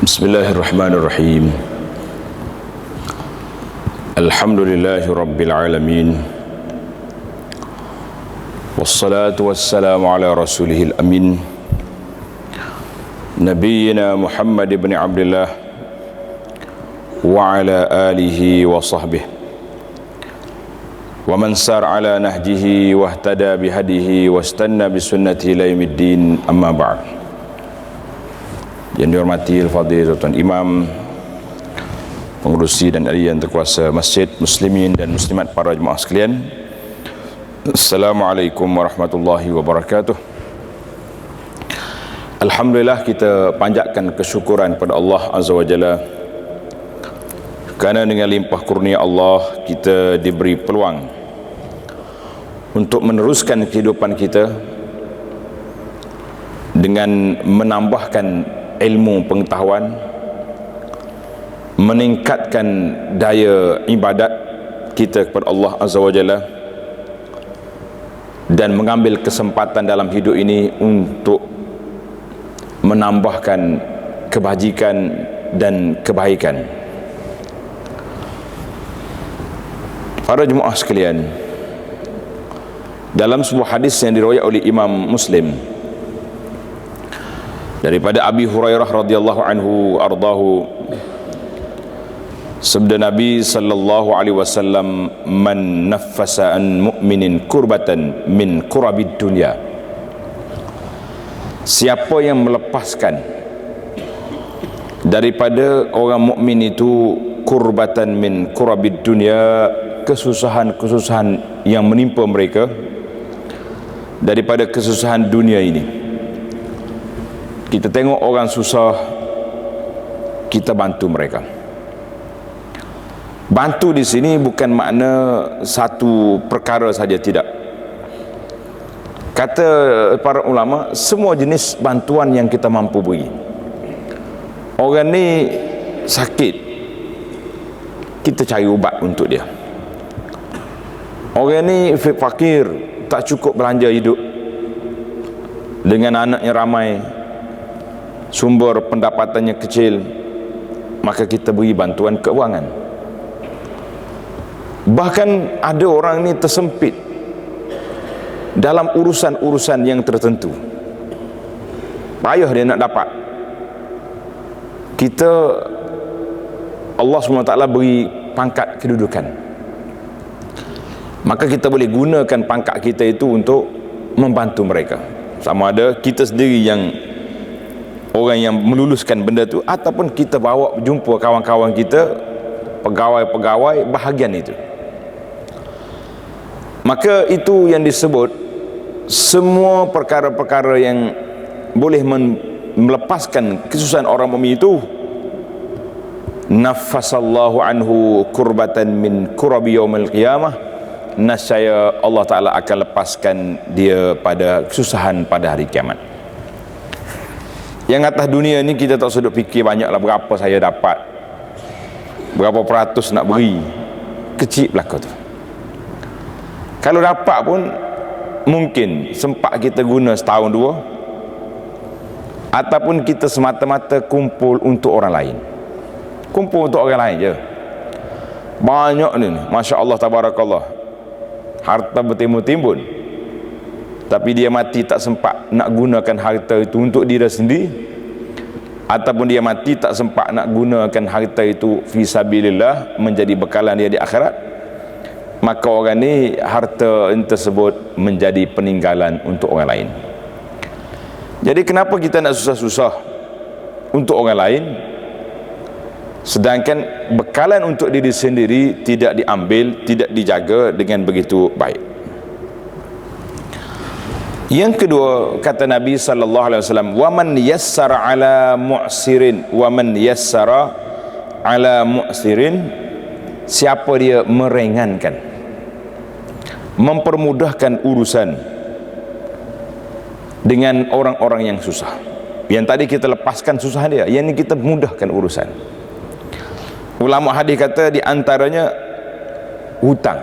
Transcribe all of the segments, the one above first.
Bismillahirrahmanirrahim. Alhamdulillahi rabbil alamin. Wassalatu wassalamu ala rasulihil amin, Nabiyyina Muhammad ibn Abdullah wa ala alihi wa sahbihi wa man sar ala nahjihi wa ihtada bihadihi wa istanna bisunnatihi ila yaumiddin, amma ba'd. Yang dihormati al-fadhil Tuan Imam, pengurusi dan ahli yang terkuasa masjid, muslimin dan muslimat, para jemaah sekalian, Assalamualaikum warahmatullahi wabarakatuh. Alhamdulillah, kita panjatkan kesyukuran pada Allah Azza wa Jalla kerana dengan limpah kurnia Allah kita diberi peluang untuk meneruskan kehidupan kita dengan menambahkan ilmu pengetahuan, meningkatkan daya ibadat kita kepada Allah Azza wa Jalla, dan mengambil kesempatan dalam hidup ini untuk menambahkan kebajikan dan kebaikan. Para jemaah sekalian, dalam sebuah hadis yang diriwayatkan oleh Imam Muslim daripada Abi Hurairah radhiyallahu anhu ardahu, sabda Nabi sallallahu alaihi wasallam, man naffasa an mu'minin kurbatan min kurabid dunya, siapa yang melepaskan daripada orang mukmin itu kurbatan min kurabid dunya, kesusahan-kesusahan yang menimpa mereka daripada kesusahan dunia ini. Kita tengok orang susah, kita bantu mereka. Bantu di sini bukan makna satu perkara saja, tidak. Kata para ulama, semua jenis bantuan yang kita mampu beri. Orang ni sakit, kita cari ubat untuk dia. Orang ni fakir, tak cukup belanja hidup, dengan anaknya ramai, sumber pendapatannya kecil, maka kita beri bantuan keuangan. Bahkan ada orang ni tersempit dalam urusan-urusan yang tertentu, payah dia nak dapat. Kita, Allah SWT beri pangkat kedudukan, maka kita boleh gunakan pangkat kita itu untuk membantu mereka. Sama ada kita sendiri yang orang yang meluluskan benda tu, ataupun kita bawa jumpa kawan-kawan kita, pegawai-pegawai bahagian itu. Maka itu yang disebut semua perkara-perkara yang boleh melepaskan kesusahan orang mukmin itu, naffasallahu anhu kurbatan min kurabi yaumil qiyamah, nascaya Allah Ta'ala akan lepaskan dia pada kesusahan pada hari kiamat. Yang atas dunia ni kita tak sedut fikir banyaklah berapa saya dapat, berapa peratus nak beri, kecil belaka tu. Kalau dapat pun mungkin sempat kita guna setahun dua, ataupun kita semata-mata kumpul untuk orang lain. Kumpul untuk orang lain je. Banyak ni, Masya Allah, Tabarakallah, harta bertimbun-timbun, tapi dia mati tak sempat nak gunakan harta itu untuk diri sendiri, ataupun dia mati tak sempat nak gunakan harta itu fi sabilillah, menjadi bekalan dia di akhirat, maka orang ni harta tersebut menjadi peninggalan untuk orang lain. Jadi kenapa kita nak susah-susah untuk orang lain, sedangkan bekalan untuk diri sendiri tidak diambil, tidak dijaga dengan begitu baik? Yang kedua, kata Nabi sallallahu alaihi wasallam, wa man yassara ala mu'sirin, wa man yassara ala mu'sirin, siapa dia meringankan, mempermudahkan urusan dengan orang-orang yang susah. Yang tadi kita lepaskan susah dia, yang ini kita mudahkan urusan. Ulama hadis kata di antaranya hutang.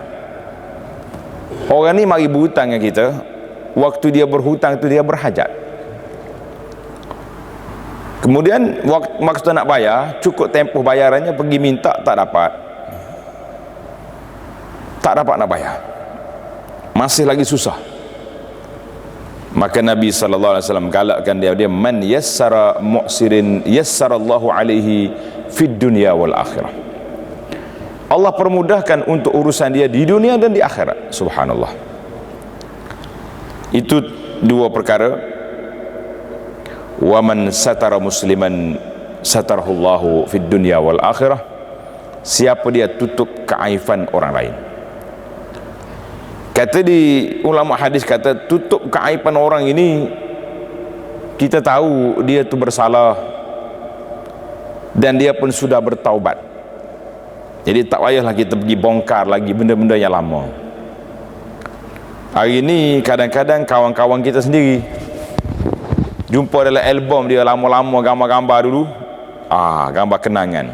Orang ni mari berhutang dengan kita, waktu dia berhutang tu dia berhajat. Kemudian waktu nak bayar, cukup tempoh bayarannya, pergi minta tak dapat nak bayar, masih lagi susah. Maka Nabi SAW galakkan dia, man yassara mu'sirin yassarallahu alaihi fid dunya wal akhirah. Allah permudahkan untuk urusan dia di dunia dan di akhirat. Subhanallah. Itu dua perkara. Wa man satara musliman satarahullahu fid dunya wal akhirah. Siapa dia tutup keaiban orang lain. Kata di ulama hadis, kata tutup keaiban orang ini, kita tahu dia tu bersalah dan dia pun sudah bertaubat. Jadi tak payahlah kita pergi bongkar lagi benda-benda yang lama. Hari ini kadang-kadang kawan-kawan kita sendiri jumpa dalam album dia lama-lama gambar-gambar dulu, gambar kenangan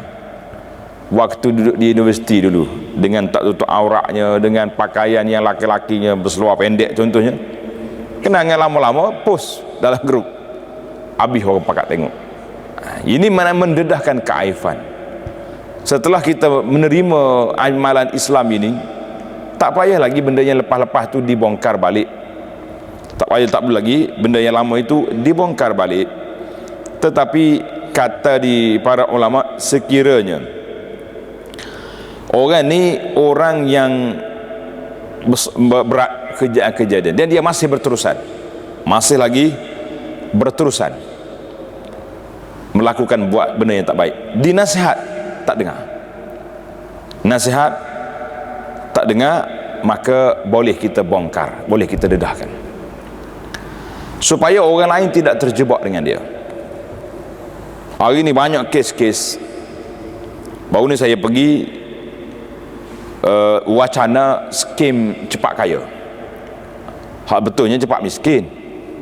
waktu duduk di universiti dulu, dengan tak tutup auratnya, dengan pakaian yang laki-lakinya berseluar pendek contohnya. Kenangan lama-lama post dalam grup, habis orang pakat tengok. Ini mana mendedahkan keaiban. Setelah kita menerima amalan Islam ini, tak payah lagi benda yang lepas-lepas tu dibongkar balik. Tak perlu lagi benda yang lama itu dibongkar balik. Tetapi kata di para ulama, sekiranya orang ni orang yang berat kejadian dan dia masih berterusan, masih lagi berterusan melakukan buat benda yang tak baik, dinasihat tak dengar, nasihat tak dengar, maka boleh kita bongkar, boleh kita dedahkan, supaya orang lain tidak terjebak dengan dia. Hari ini banyak kes-kes. Baru ni saya pergi wacana skim cepat kaya. Hak betulnya cepat miskin.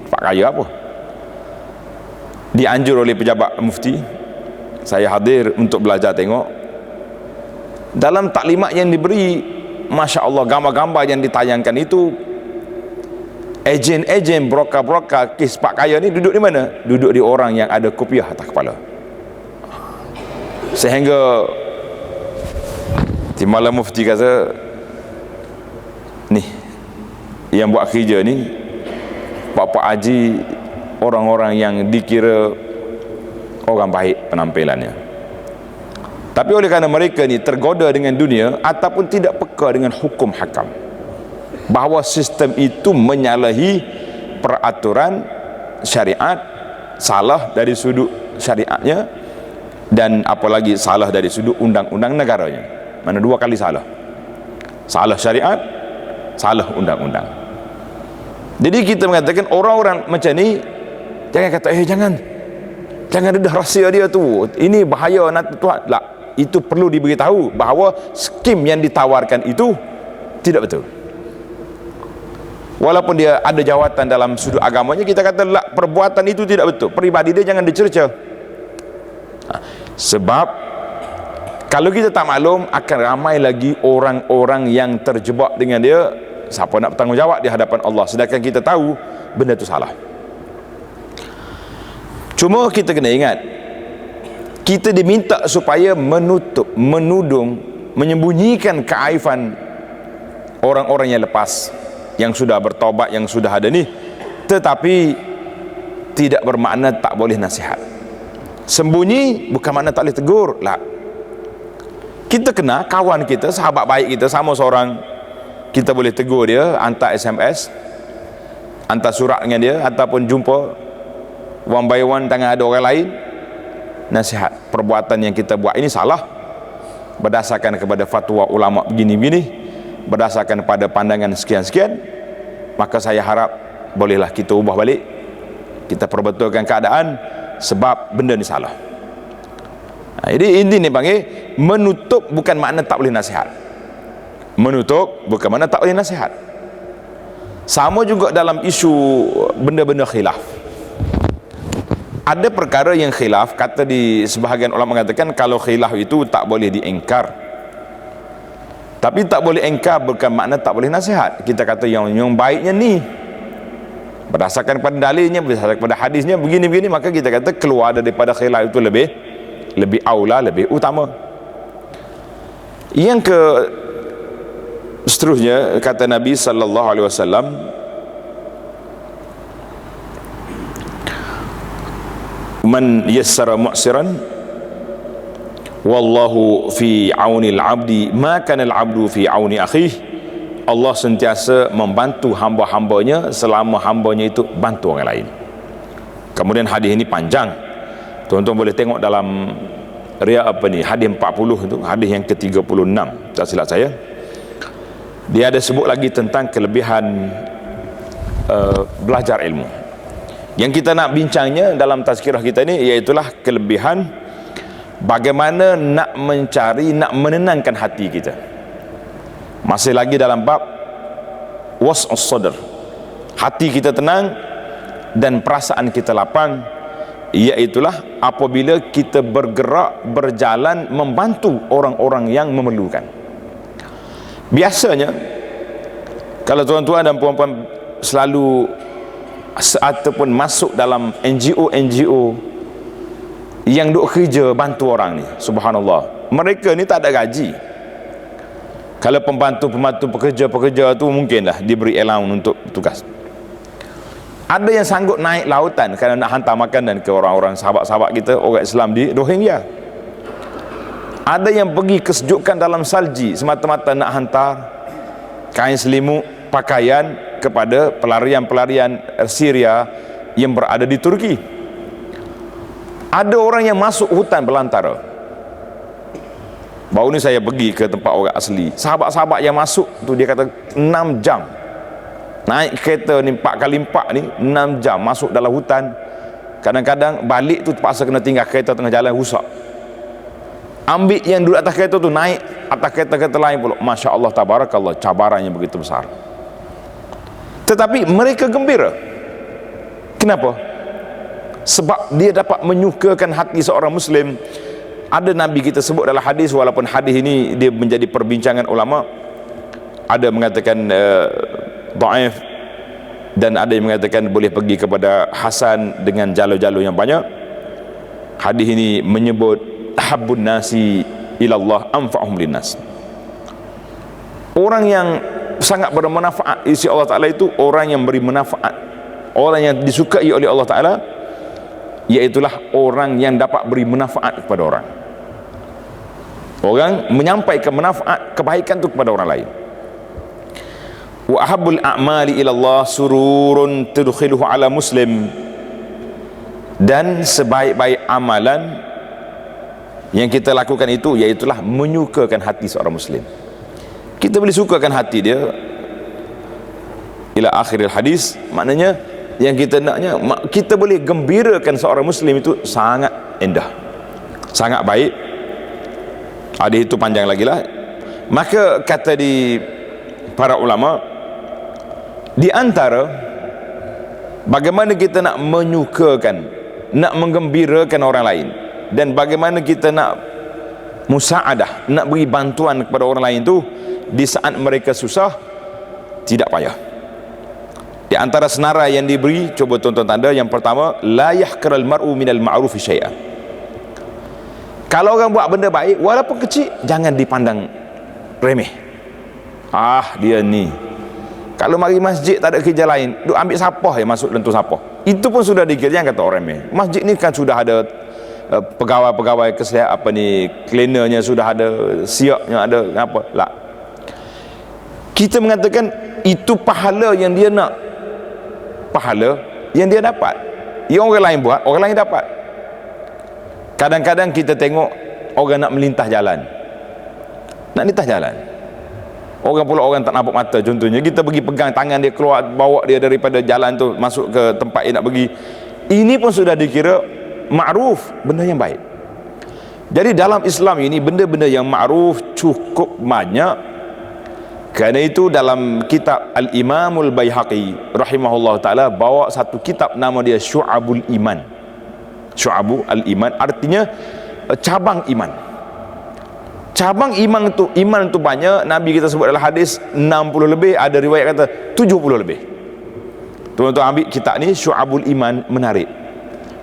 Cepat kaya apa? Dianjur oleh pejabat mufti. Saya hadir untuk belajar tengok. Dalam taklimat yang diberi, Masya Allah, gambar-gambar yang ditayangkan itu, ejen-ejen, broker-broker kes pak kaya ni duduk di mana? Duduk di orang yang ada kopiah atas kepala. Sehingga Timbalan mufti kata, ni yang buat kerja ni Pak Haji, orang-orang yang dikira orang baik penampilannya, tapi oleh kerana mereka ni tergoda dengan dunia ataupun tidak peka dengan hukum hakam, bahawa sistem itu menyalahi peraturan syariat, salah dari sudut syariatnya, dan apalagi salah dari sudut undang-undang negaranya. Mana dua kali salah, salah syariat, salah undang-undang. Jadi kita mengatakan orang-orang macam ni jangan kata jangan dedah rahsia dia tu, ini bahaya nanti Tuhan. Tak, itu perlu diberitahu bahawa skim yang ditawarkan itu tidak betul. Walaupun dia ada jawatan dalam sudut agamanya, kita kata lah, perbuatan itu tidak betul, peribadi dia jangan dicerca. Sebab kalau kita tak maklum, akan ramai lagi orang-orang yang terjebak dengan dia. Siapa nak bertanggungjawab di hadapan Allah, sedangkan kita tahu benda itu salah. Cuma kita kena ingat, kita diminta supaya menutup, menudung, menyembunyikan keaiban orang-orang yang lepas, yang sudah bertaubat, yang sudah ada ni. Tetapi tidak bermakna tak boleh nasihat. Sembunyi bukan makna tak boleh tegur lah. Kita kena kawan kita, sahabat baik kita, sama seorang, kita boleh tegur dia, hantar SMS, hantar surat dengan dia, ataupun jumpa one by one tangan ada orang lain, nasihat perbuatan yang kita buat ini salah berdasarkan kepada fatwa ulama begini-begini, berdasarkan pada pandangan sekian-sekian, maka saya harap bolehlah kita ubah balik, kita perbetulkan keadaan, sebab benda ni salah. Jadi ini panggil menutup, bukan makna tak boleh nasihat. Menutup bukan makna tak boleh nasihat. Sama juga dalam isu benda-benda khilaf. Ada perkara yang khilaf, kata di sebahagian ulama mengatakan kalau khilaf itu tak boleh diingkar. Tapi tak boleh ingkar bukan makna tak boleh nasihat. Kita kata yang baiknya ni, berdasarkan pada dalilnya, berdasarkan pada hadisnya begini-begini, maka kita kata keluar daripada khilaf itu lebih aula, lebih utama. Yang ke seterusnya kata Nabi sallallahu alaihi wasallam, man yassara mu'siran wallahu fi auni al-abdi ma kana al-abdu fi auni akhihi. Allah sentiasa membantu hamba-hambanya selama hambanya itu bantu orang lain. Kemudian hadis ini panjang, tuan-tuan boleh tengok dalam hadis 40 itu, hadis yang ke-36 tak silap saya. Dia ada sebut lagi tentang kelebihan belajar ilmu. Yang kita nak bincangnya dalam tazkirah kita ini, iaitulah kelebihan bagaimana nak mencari, nak menenangkan hati kita. Masih lagi dalam bab was'us sadr, hati kita tenang dan perasaan kita lapang, iaitulah apabila kita bergerak, berjalan membantu orang-orang yang memerlukan. Biasanya kalau tuan-tuan dan puan-puan selalu ataupun masuk dalam NGO yang duk kerja bantu orang ni, subhanallah, mereka ni tak ada gaji. Kalau pembantu-pembantu pekerja-pekerja tu mungkinlah diberi allowance untuk tugas. Ada yang sanggup naik lautan kerana nak hantar makanan ke orang-orang sahabat-sahabat kita, orang Islam di Rohingya. Ada yang pergi kesejukan dalam salji semata-mata nak hantar kain selimut, pakaian kepada pelarian-pelarian Syria yang berada di Turki. Ada orang yang masuk hutan belantara. Baru ni saya pergi ke tempat orang asli, sahabat-sahabat yang masuk tu dia kata 6 jam naik kereta ni, 4x4 ni 6 jam masuk dalam hutan. Kadang-kadang balik tu terpaksa kena tinggal kereta tengah jalan rusak, ambil yang duduk atas kereta tu naik atas kereta-kereta lain pula. Masya Allah, tabarakallah, cabarannya begitu besar, tetapi mereka gembira. Kenapa? Sebab dia dapat menyukakan hati seorang Muslim. Ada Nabi kita sebut dalam hadis, walaupun hadis ini dia menjadi perbincangan ulama, ada mengatakan dhaif dan ada yang mengatakan boleh pergi kepada hasan dengan jalur-jalur yang banyak. Hadis ini menyebut habbun nasi ilallah anfa'hum linnas. Orang yang sangat bermanfaat isi Allah Ta'ala itu orang yang beri manfaat, orang yang disukai oleh Allah Ta'ala, iaitulah orang yang dapat beri manfaat kepada orang. Orang menyampaikan manfaat, kebaikan itu kepada orang lain. Wa ahabbul a'mali ilallah sururun tudkhiluhu ala muslim. Dan sebaik-baik amalan yang kita lakukan itu iaitulah menyukakan hati seorang Muslim. Kita boleh sukakan hati dia ila akhiril hadis, maknanya yang kita naknya kita boleh gembirakan seorang Muslim itu sangat indah, sangat baik. Hadis itu panjang lagi lah. Maka kata di para ulama, di antara bagaimana kita nak menyukakan, nak menggembirakan orang lain, dan bagaimana kita nak musa'adah, nak beri bantuan kepada orang lain tu di saat mereka susah, tidak payah. Di antara senarai yang diberi, coba tuan-tuan tanda, yang pertama, la yahqiral mar'u minal ma'rufi syai'an. Kalau orang buat benda baik, walaupun kecil, jangan dipandang remeh. Ah, dia ni kalau mari masjid tak ada kerja lain, duk ambil sapah ya, masuk lentur sapah, itu pun sudah dikira, jangan kata orang remeh. Masjid ni kan sudah ada pegawai-pegawai kesihatan, apa ni, cleanernya sudah ada, siapnya ada, apa lah. Kita mengatakan itu pahala yang dia nak, pahala yang dia dapat. Yang orang lain buat, orang lain dapat. Kadang-kadang kita tengok orang nak melintah jalan, nak lintah jalan, orang tak nampak mata, contohnya kita pergi pegang tangan dia, keluar, bawa dia daripada jalan tu masuk ke tempat dia nak pergi. Ini pun sudah dikira ma'ruf, benda yang baik. Jadi dalam Islam ini benda-benda yang ma'ruf cukup banyak. Kerana itu dalam kitab Al-Imamul Baihaqi rahimahullah ta'ala bawa satu kitab nama dia Syu'abul Iman. Syu'abu al-iman artinya cabang iman. Cabang iman itu banyak. Nabi kita sebut dalam hadis 60 lebih, ada riwayat kata 70 lebih. Tuan-tuan ambil kitab ni Syu'abul Iman, menarik.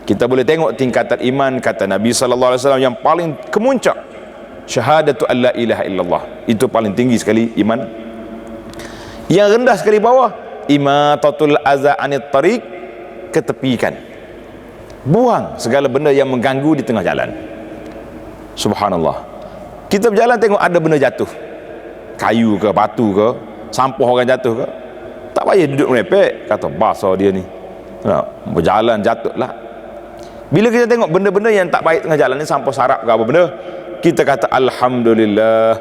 Kita boleh tengok tingkatan iman, kata Nabi sallallahu alaihi wasallam, yang paling kemuncak syahadatu alla ilaha illallah. Itu paling tinggi sekali iman. Yang rendah sekali bawah, imatatul aza anit tariq, ketepikan. Buang segala benda yang mengganggu di tengah jalan. Subhanallah. Kita berjalan tengok ada benda jatuh, kayu ke, batu ke, sampah orang jatuh ke, tak payah duduk merepek, kata basah dia ni. Berjalan jatuh lah. Bila kita tengok benda-benda yang tak baik tengah jalan ni, sampah sarap ke apa benda, kita kata alhamdulillah,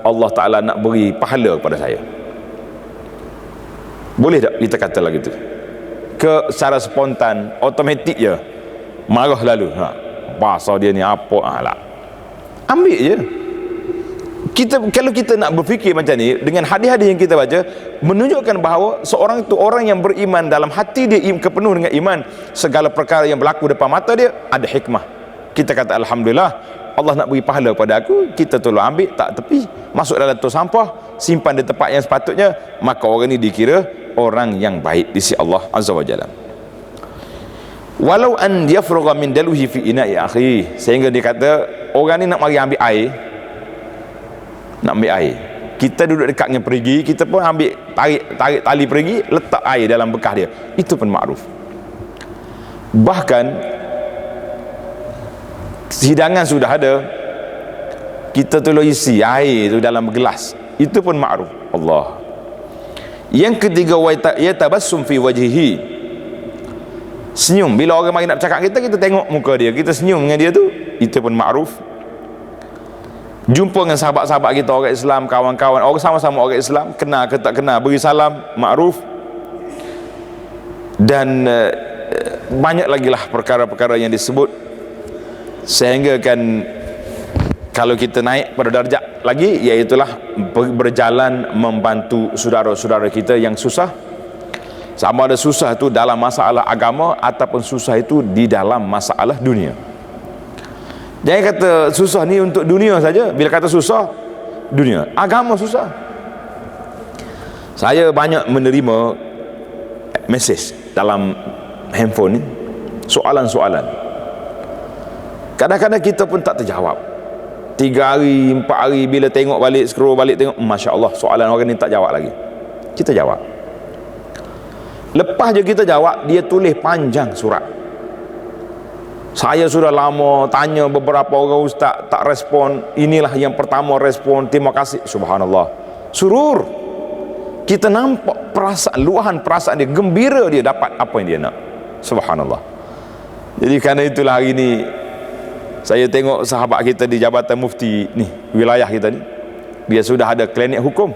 Allah Ta'ala nak beri pahala kepada saya. Boleh tak kita kata lah gitu? Secara spontan, automatik je, marah lalu, basah dia ni apa, lah ambil je. Kalau kita nak berfikir macam ni, dengan hadis-hadis yang kita baca menunjukkan bahawa seorang itu orang yang beriman, dalam hati dia kepenuh dengan iman, segala perkara yang berlaku depan mata dia ada hikmah. Kita kata alhamdulillah, Allah nak beri pahala pada aku, kita tolong ambil, tak tepi, masuk dalam tong sampah, simpan di tempat yang sepatutnya, maka orang ni dikira orang yang baik di sisi Allah Azza wa Jalla. Walau an yafrugha min daluhi fi ina'i akhi, sehingga dia kata orang ni nak mari ambil air, nak ambil air, kita duduk dekat dengan perigi, kita pun ambil tarik tali perigi, letak air dalam bekas dia, itu pun makruf. Bahkan hidangan sudah ada, kita tolong isi air itu dalam gelas, itu pun makruf. Allah. Yang ketiga, wa yatabassum fi wajhihi, senyum bila orang mari nak bercakap kita tengok muka dia, kita senyum dengan dia tu, itu pun makruf. Jumpa dengan sahabat-sahabat kita orang Islam, kawan-kawan orang sama-sama orang Islam, kenal ke tak kenal, beri salam, makruf. Dan banyak lagi lah perkara-perkara yang disebut, sehingga kan kalau kita naik pada darjat lagi, iaitulah berjalan membantu saudara-saudara kita yang susah, sama ada susah itu dalam masalah agama ataupun susah itu di dalam masalah dunia. Jangan kata susah ni untuk dunia saja. Bila kata susah dunia, agama susah. Saya banyak menerima mesej dalam handphone ni, soalan-soalan. Kadang-kadang kita pun tak terjawab. 3 hari, 4 hari, bila tengok balik, scroll balik tengok, Masya Allah, soalan orang ni tak jawab lagi. Kita jawab. Lepas je kita jawab, dia tulis panjang surat. Saya sudah lama tanya beberapa orang ustaz, tak respon. Inilah yang pertama respon, terima kasih. Subhanallah, surur. Kita nampak perasaan, luahan perasaan dia, gembira dia dapat apa yang dia nak. Subhanallah. Jadi kerana itulah hari ni saya tengok sahabat kita di Jabatan Mufti ni, wilayah kita ni, dia sudah ada klinik hukum.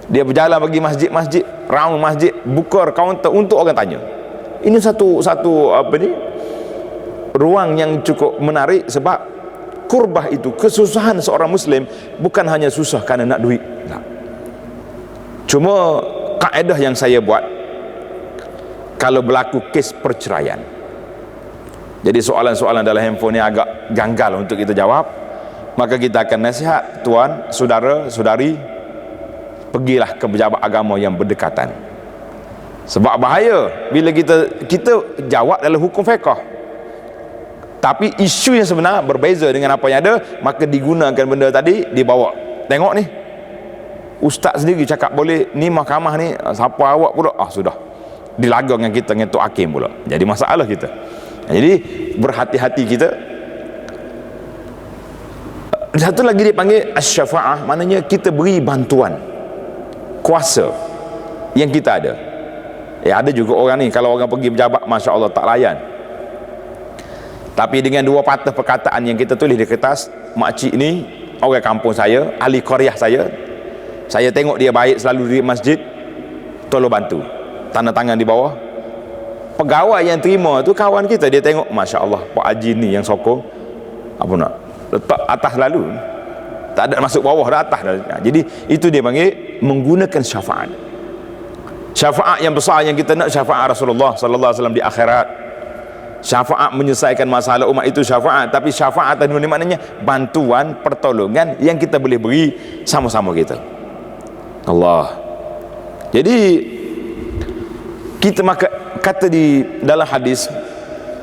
Dia berjalan bagi masjid-masjid, round masjid, buka kaunter untuk orang tanya. Ini satu apa ni, ruang yang cukup menarik, sebab kurbah itu, kesusahan seorang Muslim bukan hanya susah kerana nak duit. Tak. Cuma kaedah yang saya buat, kalau berlaku kes perceraian, jadi soalan-soalan dalam handphone ni agak ganggal untuk kita jawab, maka kita akan nasihat, tuan, saudara, saudari, pergilah ke pejabat agama yang berdekatan. Sebab bahaya bila kita jawab dalam hukum fiqh, tapi isu yang sebenar berbeza dengan apa yang ada, maka digunakan benda tadi, dibawa. Tengok ni, ustaz sendiri cakap boleh, ni mahkamah ni, siapa awak pula, sudah dilaga dengan kita, dengan Tok Hakim pula, jadi masalah kita. Jadi berhati-hati kita. Satu lagi dipanggil asy-syafa'ah, maknanya kita beri bantuan, kuasa yang kita ada. Ada juga orang ni, kalau orang pergi pejabat, Masya Allah, tak layan. Tapi dengan 2 patah perkataan yang kita tulis di kertas, makcik ni orang kampung saya, ahli qaryah saya tengok dia baik, selalu di masjid, tolong bantu, tanda tangan di bawah. Pegawai yang terima tu kawan kita, dia tengok, Masya Allah, Pak Haji ni yang sokong, apa nak, letak atas lalu, tak ada masuk bawah, dah atas dah. Jadi itu dia panggil menggunakan syafaat. Syafaat yang besar yang kita nak, syafaat Rasulullah sallallahu alaihi wasallam di akhirat. Syafaat menyelesaikan masalah umat, itu syafaat. Tapi syafaat tadi maknanya bantuan, pertolongan yang kita boleh beri sama-sama kita. Allah. Jadi Kita maka kata di dalam hadis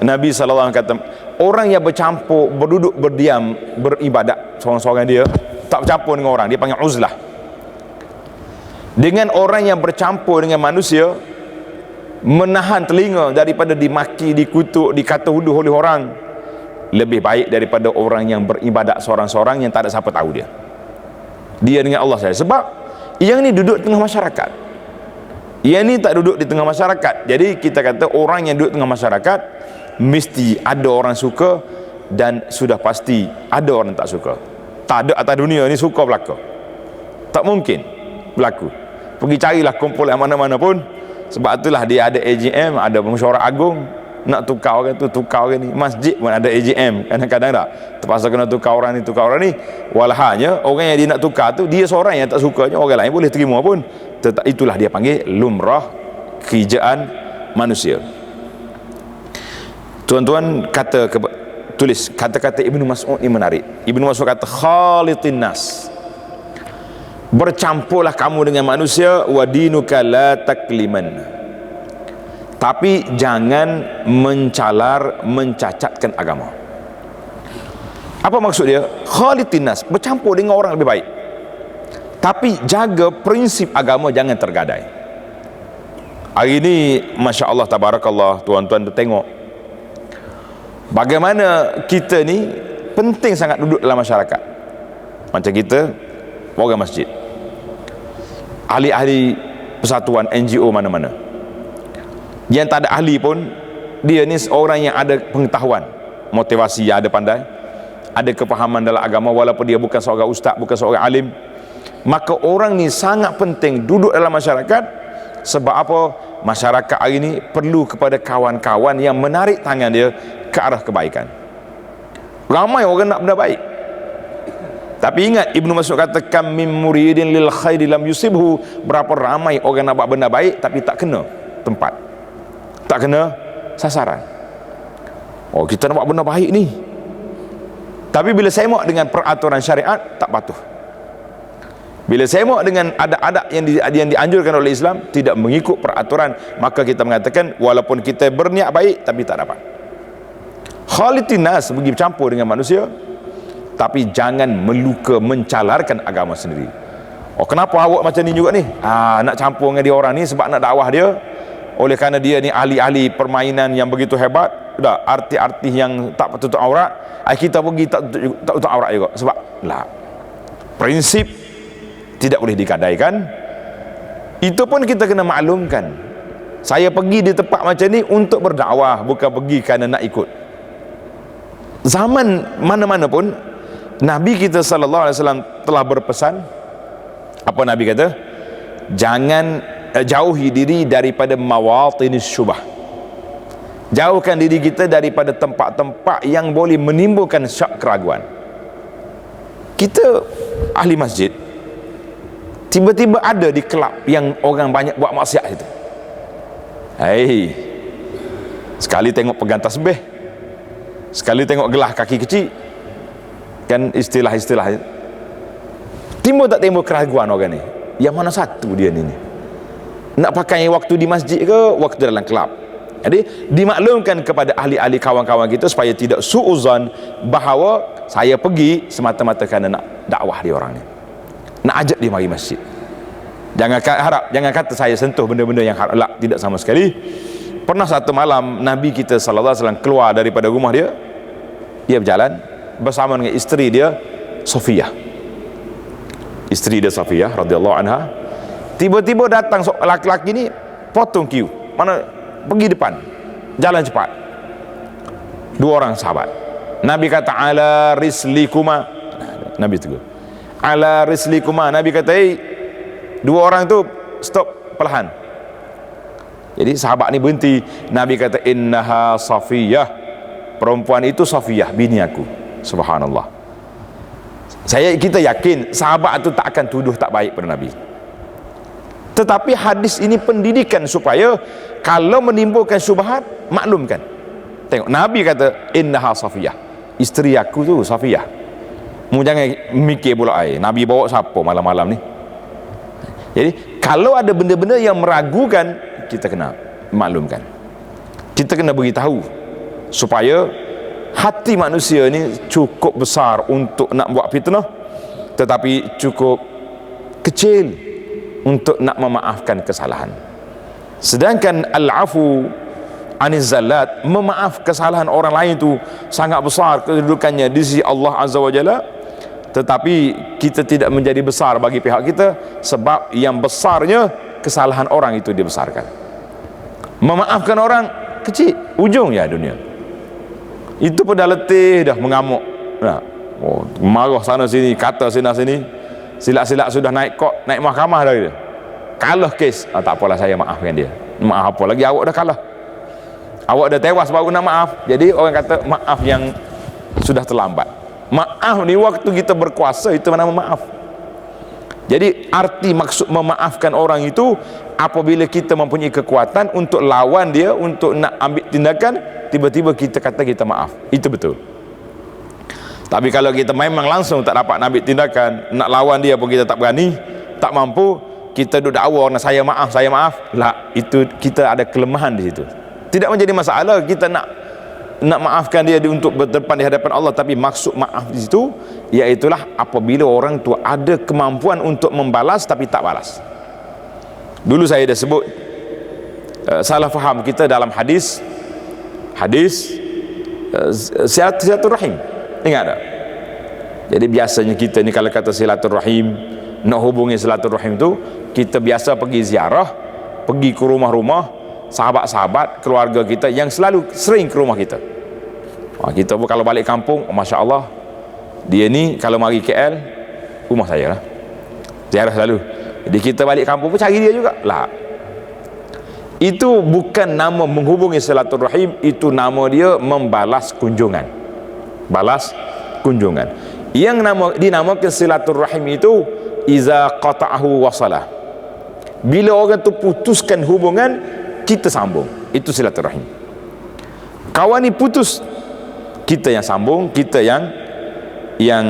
Nabi SAW kata, orang yang bercampur, berduduk, berdiam, beribadat seorang-seorang dia, tak bercampur dengan orang, dia panggil uzlah. Dengan orang yang bercampur dengan manusia, menahan telinga daripada dimaki, dikutuk, dikata huduh oleh orang, lebih baik daripada orang yang beribadat seorang-seorang yang tak ada siapa tahu dia dengan Allah saya. Sebab yang ni duduk tengah masyarakat, yang ni tak duduk di tengah masyarakat. Jadi kita kata orang yang duduk tengah masyarakat mesti ada orang suka, dan sudah pasti ada orang tak suka. Tak ada atas dunia ni suka belaka, tak mungkin berlaku. Pergi carilah kumpul yang mana-mana pun. Sebab itulah dia ada AGM, ada mesyuarat agung, nak tukar orang tu, tukar orang ni. Masjid pun ada AGM kadang-kadang tak, terpaksa kena tukar orang ni, tukar orang ni. Walahanya orang yang dia nak tukar tu, dia seorang yang tak sukanya, orang lain boleh terima pun. Itulah dia panggil lumrah kerjaan manusia. Tuan-tuan tulis kata-kata Ibnu Mas'ud ni menarik. Ibnu Mas'ud kata, khalitin nas, bercampurlah kamu dengan manusia, wa dinuka la takliman, tapi jangan mencalar, mencacatkan agama. Apa maksud dia? Khalitin nas, bercampur dengan orang lebih baik, tapi jaga prinsip agama, jangan tergadai. Hari ini Masya Allah, tabarakallah, tuan-tuan tu tengok bagaimana kita ni penting sangat duduk dalam masyarakat. Macam kita orang masjid, ahli-ahli persatuan NGO mana-mana, yang tak ada ahli pun, dia ni orang yang ada pengetahuan, motivasi, yang ada pandai, ada kepahaman dalam agama, walaupun dia bukan seorang ustaz, bukan seorang alim. Maka orang ni sangat penting duduk dalam masyarakat. Sebab apa? Masyarakat hari ni perlu kepada kawan-kawan yang menarik tangan dia ke arah kebaikan. Ramai orang nak benda baik, tapi ingat Ibnu Mas'ud kata, kam min muridin lil khairi lam yusibhu, berapa ramai orang nak buat benda baik tapi tak kena tempat, tak kena sasaran. Oh, kita nak buat benda baik ni, tapi bila sembang dengan peraturan syariat tak patuh. Bila sembang dengan adat-adat yang dianjurkan oleh Islam, tidak mengikut peraturan, maka kita mengatakan walaupun kita berniat baik tapi tak dapat. Khalitin nas, pergi bercampur dengan manusia, tapi jangan meluka, mencalarkan agama sendiri. Oh, kenapa awak macam ni juga ni? Nak campur dengan dia orang ni sebab nak dakwah dia, oleh kerana dia ni ahli-ahli permainan yang begitu hebat, dah artis-artis yang tak tutup aurat, kita pergi tak tutup aurat juga. Sebab lah, prinsip tidak boleh digadaikan. Itu pun kita kena maklumkan. Saya pergi di tempat macam ni untuk berdakwah, bukan pergi kerana nak ikut. Zaman mana-mana pun Nabi kita sallallahu alaihi wasallam telah berpesan. Apa Nabi kata? Jangan jauhi diri daripada mawatinis syubah. Jauhkan diri kita daripada tempat-tempat yang boleh menimbulkan syak keraguan. Kita ahli masjid, tiba-tiba ada di kelab yang orang banyak buat maksiat itu. Sekali tengok pegang tasbih, sekali tengok gelah kaki kecil, kan istilah-istilah. Timbul tak timbul keraguan orang ni? Yang mana satu dia ni? Nak pakai waktu di masjid ke waktu dalam kelab? Jadi dimaklumkan kepada ahli-ahli kawan-kawan kita supaya tidak suuzan bahawa saya pergi semata-mata kerana nak dakwah dia orang ni, nak ajak dia mari masjid. Jangan kata saya sentuh benda-benda yang halal, tidak sama sekali. Pernah satu malam Nabi kita sallallahu alaihi wasallam keluar daripada rumah dia berjalan bersama dengan isteri dia Safiyah. Isteri dia Safiyah radhiyallahu anha. Tiba-tiba datang laki-laki ni, potong queue, mana pergi depan, jalan cepat. Dua orang sahabat. Nabi kata, ala rislikuma. Nabi tegur, ala rislikuma. Nabi kata, dua orang tu stop perlahan. Jadi sahabat ni berhenti. Nabi kata, innaha Safiyah, perempuan itu Safiyah, bini aku. Subhanallah. Kita yakin sahabat itu tak akan tuduh tak baik pada Nabi. Tetapi hadis ini pendidikan supaya kalau menimbulkan syubhat, maklumkan. Tengok, Nabi kata innaha Safiyah, isteri aku tu Safiyah. Mu jangan mikir pula Nabi bawa siapa malam-malam ni. Jadi kalau ada benda-benda yang meragukan, kita kena maklumkan. Kita kena beritahu supaya hati manusia ni cukup besar untuk nak buat fitnah, tetapi cukup kecil untuk nak memaafkan kesalahan. Sedangkan al-afu aniz zallat, memaaf kesalahan orang lain tu sangat besar kedudukannya di sisi Allah Azza wa Jalla, tetapi kita tidak menjadi besar bagi pihak kita, sebab yang besarnya kesalahan orang itu dibesarkan. Memaafkan orang kecil, ujung ya dunia. Itu pun dah letih, dah mengamuk, nah, marah sana sini, kata sini, silap-silap sudah naik kok, naik mahkamah dah dia. Kalah kes, tak apalah, saya maafkan dia. Maaf apa lagi, awak dah kalah, awak dah tewas baru nak maaf. Jadi orang kata maaf yang sudah terlambat. Maaf ni waktu kita berkuasa, itu nama maaf. Jadi arti maksud memaafkan orang itu apabila kita mempunyai kekuatan untuk lawan dia, untuk nak ambil tindakan, tiba-tiba kita kata kita maaf, itu betul. Tapi kalau kita memang langsung tak dapat nak ambil tindakan, nak lawan dia pun kita tak berani, tak mampu, kita duduk dakwa orang saya maaf lah, itu kita ada kelemahan di situ. Tidak menjadi masalah kita nak maafkan dia untuk berdepan di hadapan Allah, tapi maksud maaf di situ iaitulah apabila orang tu ada kemampuan untuk membalas tapi tak balas. Dulu saya dah sebut salah faham kita dalam hadis silaturahim, ingat tak? Jadi biasanya kita ni kalau kata silaturahim, nak hubungi silaturahim tu, kita biasa pergi ziarah, pergi ke rumah-rumah sahabat-sahabat keluarga kita yang selalu sering ke rumah kita. Kita pun kalau balik kampung, Masya Allah, dia ni kalau mari KL, rumah saya lah, ziarah selalu. Jadi kita balik kampung pun cari dia juga lah. Itu bukan nama menghubungi silaturahim, itu nama dia membalas kunjungan. Balas kunjungan. Yang dinamakan silaturahim itu iza qata'ahu wasalah, bila orang tu putuskan hubungan, kita sambung, itu silaturahim. Kawan ni putus, kita yang sambung, kita yang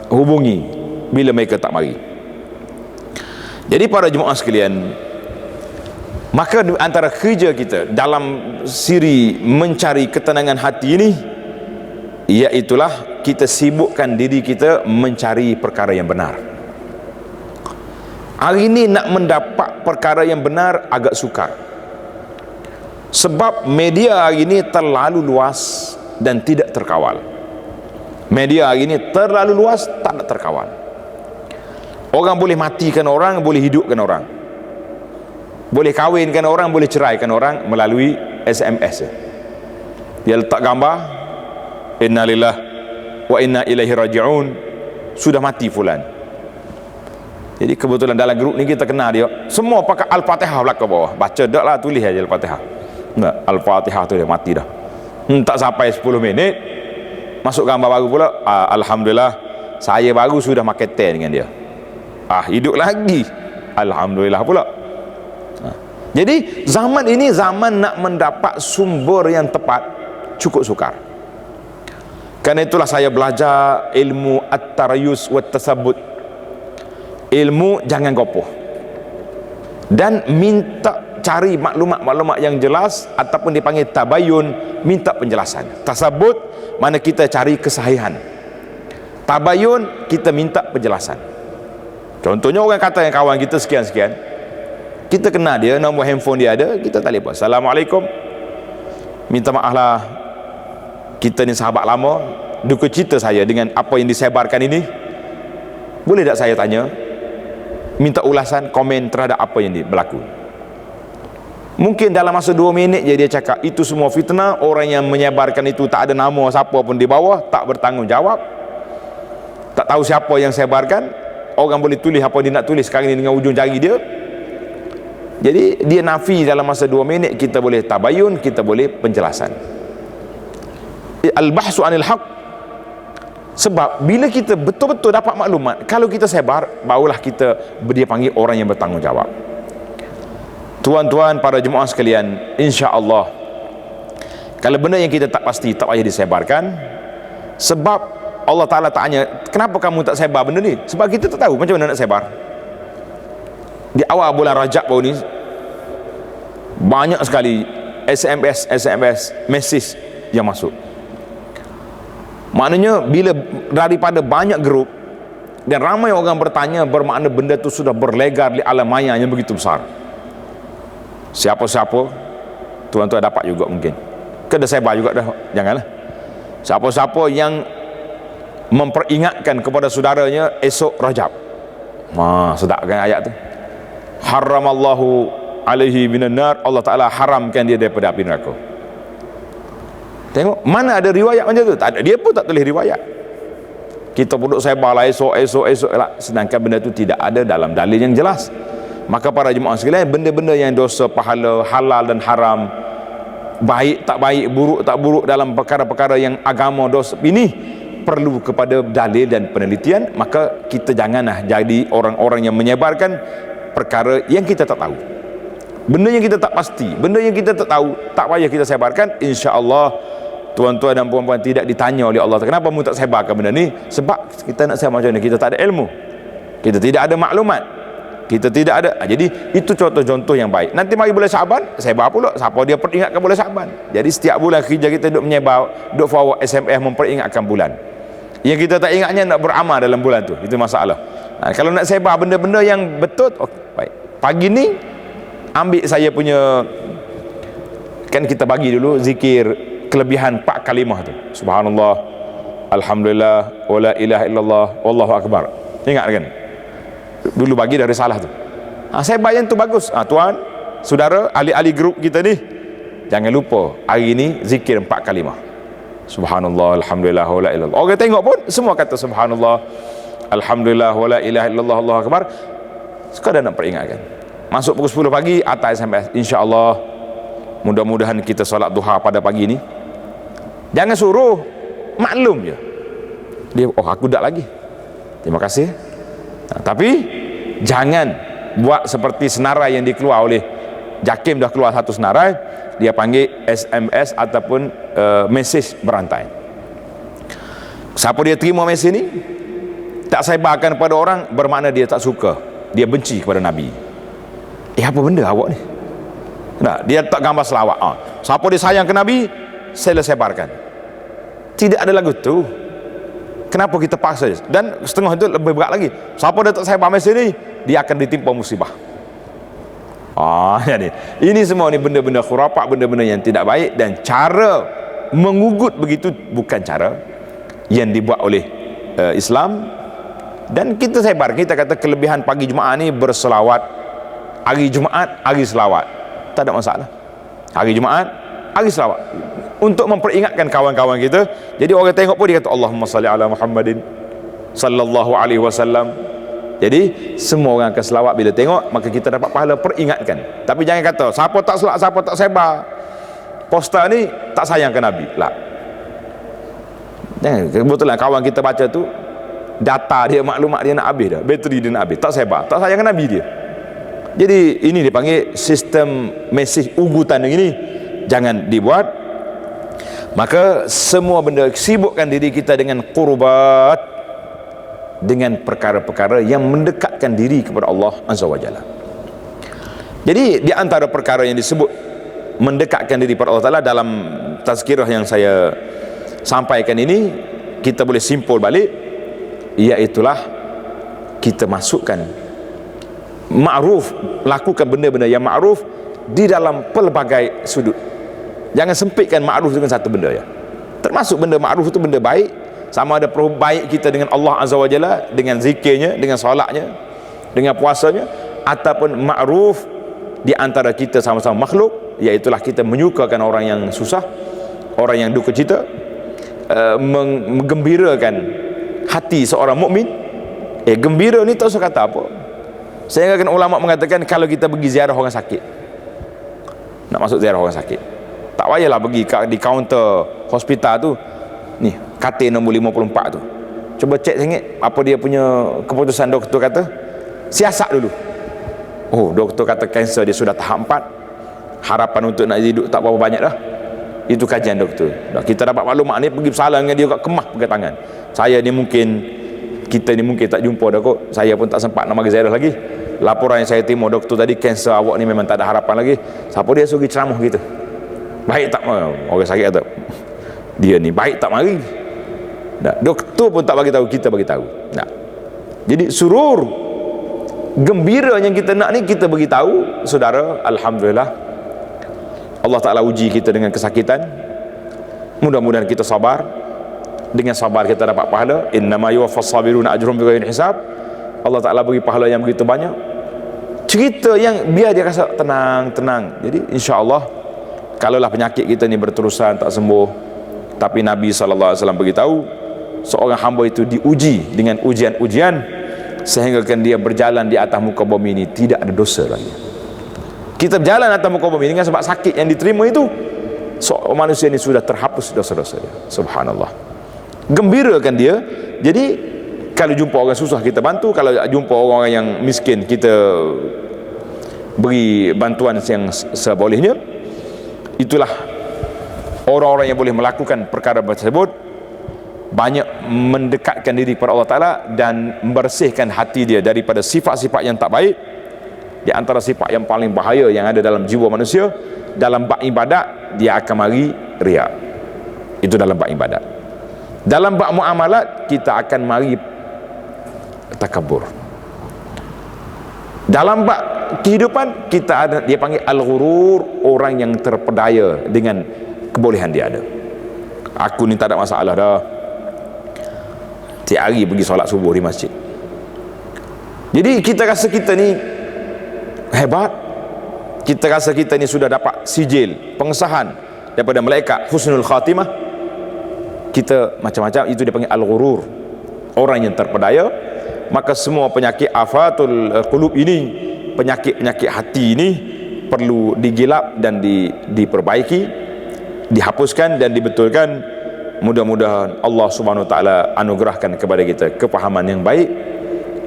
hubungi bila mereka tak mari. Jadi para jemaah sekalian, maka antara kerja kita dalam siri mencari ketenangan hati ini, iaitulah kita sibukkan diri kita mencari perkara yang benar. Hari ini nak mendapat perkara yang benar agak sukar, sebab media hari ini terlalu luas dan tidak terkawal. Media hari ini terlalu luas, tak nak terkawal. Orang boleh matikan orang, boleh hidupkan orang, boleh kahwinkan orang, boleh ceraikan orang melalui SMS. Dia letak gambar, innalillah wa inna ilaihi raji'un, sudah mati fulan. Jadi kebetulan dalam grup ni kita kenal dia, semua pakai Al-Fatihah belakang bawah, baca dak lah, tulis aja Al-Fatihah. Enggak, Al-Fatihah tu dia mati dah. Tak sampai 10 minit masuk gambar baru pula, alhamdulillah saya baru sudah makan teh dengan dia. Hidup lagi, alhamdulillah pula. Jadi zaman ini zaman nak mendapat sumber yang tepat cukup sukar. Karena itulah saya belajar ilmu at-tarayus wa tasabbut. Ilmu jangan gopoh, dan minta cari maklumat-maklumat yang jelas, ataupun dipanggil tabayun, minta penjelasan. Tasabbut mana kita cari kesahihan, tabayun kita minta penjelasan. Contohnya orang kata yang kawan kita sekian-sekian, kita kenal dia, nombor handphone dia ada, kita telefon, Assalamualaikum, minta maaf lah, kita ni sahabat lama, duka cita saya dengan apa yang disebarkan ini, boleh tak saya tanya, minta ulasan, komen terhadap apa yang berlaku. Mungkin dalam masa 2 minit je dia cakap, itu semua fitnah, orang yang menyebarkan itu tak ada nama siapa pun di bawah, tak bertanggungjawab, tak tahu siapa yang sebarkan. Orang boleh tulis apa dia nak tulis sekarang ni dengan ujung jari dia. Jadi dia nafi dalam masa 2 minit, kita boleh tabayun, kita boleh penjelasan. Al-bahsu anil haq. Sebab bila kita betul-betul dapat maklumat, kalau kita sebar, barulah kita dia panggil orang yang bertanggungjawab. Tuan-tuan para jemaah sekalian, insya-Allah kalau benda yang kita tak pasti, tak payah disebarkan. Sebab Allah Ta'ala tanya, kenapa kamu tak sebar benda ni? Sebab kita tak tahu macam mana nak sebar. Di awal bulan Rajab baru ni, banyak sekali SMS message yang masuk. Maknanya bila daripada banyak grup dan ramai orang bertanya, bermakna benda tu sudah berlegar di alam maya yang begitu besar. Siapa-siapa tuan-tuan dapat juga mungkin. Kena sebar juga dah, janganlah. Siapa-siapa yang memperingatkan kepada saudaranya esok Rajab. Sedap kan ayat tu. Haramallahu alaihi minan nar, Allah Taala haramkan dia daripada api neraka. Tengok mana ada riwayat macam tu? Tak ada, dia pun tak tulis riwayat. Kita pun duk sebarlah esok lah, sedangkan benda tu tidak ada dalam dalil yang jelas. Maka para jemaah sekalian, benda-benda yang dosa, pahala, halal dan haram, baik tak baik, buruk tak buruk dalam perkara-perkara yang agama dosa ini perlu kepada dalil dan penelitian. Maka kita janganlah jadi orang-orang yang menyebarkan perkara yang kita tak tahu, benda yang kita tak pasti, benda yang kita tak tahu, tak payah kita sebarkan. Insya-Allah tuan-tuan dan puan-puan tidak ditanya oleh Allah, kenapa mu tak sebarkan benda ni? Sebab kita nak sebar macam ni, kita tak ada ilmu, kita tidak ada maklumat, kita tidak ada. Jadi itu contoh-contoh yang baik. Nanti mari bulan Syaban, sebar pula siapa dia peringatkan bulan Syaban. Jadi setiap bulan kerja kita duk menyebar, duk forward SMS memperingatkan bulan. Yang kita tak ingatnya nak beramal dalam bulan tu, itu masalah. Kalau nak sebar benda-benda yang betul, baik. Pagi ni ambil saya punya, kan kita bagi dulu zikir kelebihan 4 kalimah tu. Subhanallah, alhamdulillah, wala ilaha illallah, wallahu akbar. Ingat kan? Dulu bagi dari salah tu. Saya bayang tu bagus. Tuan, saudara, ahli-ahli grup kita ni, jangan lupa hari ni zikir 4 kalimah. Subhanallah, alhamdulillah, wala ilaha illallah. Orang tengok pun semua kata subhanallah, alhamdulillah, wala ilaha illallah, wallahu akbar. Sekadar nak peringatkan. Masuk pukul 10 pagi atas SMS. InsyaAllah mudah-mudahan kita solat duha pada pagi ni. Jangan suruh maklum je dia, aku tak lagi, terima kasih. Tapi jangan buat seperti senarai yang dikeluar oleh JAKIM. Dah keluar satu senarai, dia panggil SMS ataupun mesej berantai. Siapa dia terima mesej ni, tak sebarkan kepada orang, bermakna dia tak suka, dia benci kepada Nabi. Apa benda awak ni? Nah, dia tak gambar selawat. Siapa dia sayang ke Nabi, saya sebarkan. Tidak ada lagu tu. Kenapa kita paksa? Dan setengah itu lebih berat lagi. Siapa dia tak sebar mesej ni, dia akan ditimpa musibah. Jadi ini semua ni benda-benda khurafat, benda-benda yang tidak baik, dan cara mengugut begitu bukan cara yang dibuat oleh Islam. Dan kita sebar, kita kata kelebihan pagi Jumaat ni berselawat, hari Jumaat hari selawat, tak ada masalah. Hari Jumaat hari selawat untuk memperingatkan kawan-kawan kita. Jadi orang tengok pun dia kata Allahumma salli ala Muhammadin sallallahu alaihi wasallam. Jadi semua orang akan selawat bila tengok, maka kita dapat pahala peringatkan. Tapi jangan kata siapa tak selawat, siapa tak sebar poster ni tak sayang ke Nabi lah. Kebetulan kawan kita baca tu, data dia, maklumat dia nak habis dah, bateri dia nak habis, tak sebar, tak sayang ke Nabi dia. Jadi ini dipanggil sistem mesej ugutan yang ini jangan dibuat. Maka semua benda, sibukkan diri kita dengan qurbat, dengan perkara-perkara yang mendekatkan diri kepada Allah Azza wa Jalla. Jadi di antara perkara yang disebut mendekatkan diri kepada Allah Ta'ala dalam tazkirah yang saya sampaikan ini, kita boleh simpul balik, iaitulah kita masukkan ma'ruf, lakukan benda-benda yang ma'ruf di dalam pelbagai sudut. Jangan sempitkan ma'ruf dengan satu benda ya. Termasuk benda ma'ruf itu benda baik, sama ada baik kita dengan Allah Azza wa Jalla, dengan zikirnya, dengan solatnya, dengan puasanya, ataupun ma'ruf di antara kita sama-sama makhluk, iaitulah kita menyukakan orang yang susah, orang yang duka cita, menggembirakan hati seorang mukmin. Gembira ni tak usah kata apa. Saya kan ulama mengatakan kalau kita pergi ziarah orang sakit, nak masuk ziarah orang sakit, tak payahlah pergi di kaunter hospital tu, ni katil nombor 54 tu, cuba cek sengit apa dia punya keputusan doktor kata, siasat dulu. Doktor kata kanser dia sudah tahap 4, harapan untuk nak hidup tak berapa banyak dah. Itu kajian doktor. Kita dapat maklumat ni, pergi bersalah dengan dia kat kemah pegang tangan. Kita ni mungkin tak jumpa dah kot, saya pun tak sempat nak mari ziarah lagi. laporan yang saya terima doktor tadi, kanser awak ni memang tak ada harapan lagi. Siapa dia suruh ceramah gitu? Baik tak orang sakit atau dia ni baik tak mari. Nah, doktor pun tak bagi tahu, kita bagi tahu. Nah, jadi surur, gembira yang kita nak ni kita bagi tahu saudara. Alhamdulillah, Allah Ta'ala uji kita dengan kesakitan. Mudah-mudahan kita sabar. Dengan sabar kita dapat pahala. Innama yuwaffas sabiruna ajrum bighairi hisab. Allah Ta'ala bagi pahala yang begitu banyak. Cerita yang biar dia rasa tenang. Jadi insya-Allah, kalaulah penyakit kita ni berterusan tak sembuh, tapi Nabi SAW beritahu seorang hamba itu diuji dengan ujian-ujian sehingga kan dia berjalan di atas muka bumi ini tidak ada dosa lagi. Kita berjalan atas muka bumi dengan sebab sakit yang diterima itu, manusia ini sudah terhapus dosa-dosa dia. Subhanallah. Gembirakan dia. Jadi kalau jumpa orang susah kita bantu, kalau jumpa orang yang miskin kita beri bantuan yang sebolehnya. Itulah orang-orang yang boleh melakukan perkara tersebut, banyak mendekatkan diri kepada Allah Ta'ala dan membersihkan hati dia daripada sifat-sifat yang tak baik. Di antara sifat yang paling bahaya yang ada dalam jiwa manusia, dalam bab ibadat dia akan mari riak. Itu dalam bab ibadat. Dalam bab muamalat kita akan mari takabur. Dalam bab kehidupan kita ada, dia panggil al-ghurur, orang yang terpedaya dengan kebolehan dia ada. Aku ni tak ada masalah dah, tiap hari pergi solat subuh di masjid. Jadi kita rasa kita ni hebat, kita rasa kita ni sudah dapat sijil pengesahan daripada malaikat husnul khatimah. Kita macam-macam, itu dia panggil al-ghurur, orang yang terpedaya. Maka semua penyakit afatul qulub ini, penyakit-penyakit hati ini perlu digilap dan diperbaiki, dihapuskan dan dibetulkan. Mudah-mudahan Allah Subhanahu wa taala anugerahkan kepada kita kepahaman yang baik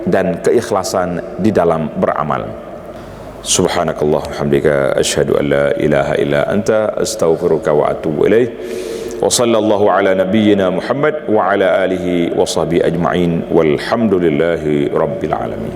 dan keikhlasan di dalam beramal. Subhanakallah hamdika asyhadu an la ilaha illa anta astaghfiruka wa atubu ilaih. Wa sallallahu ala nabiyyina Muhammad wa ala alihi wa sahbihi ajma'in walhamdulillahi rabbil alamin.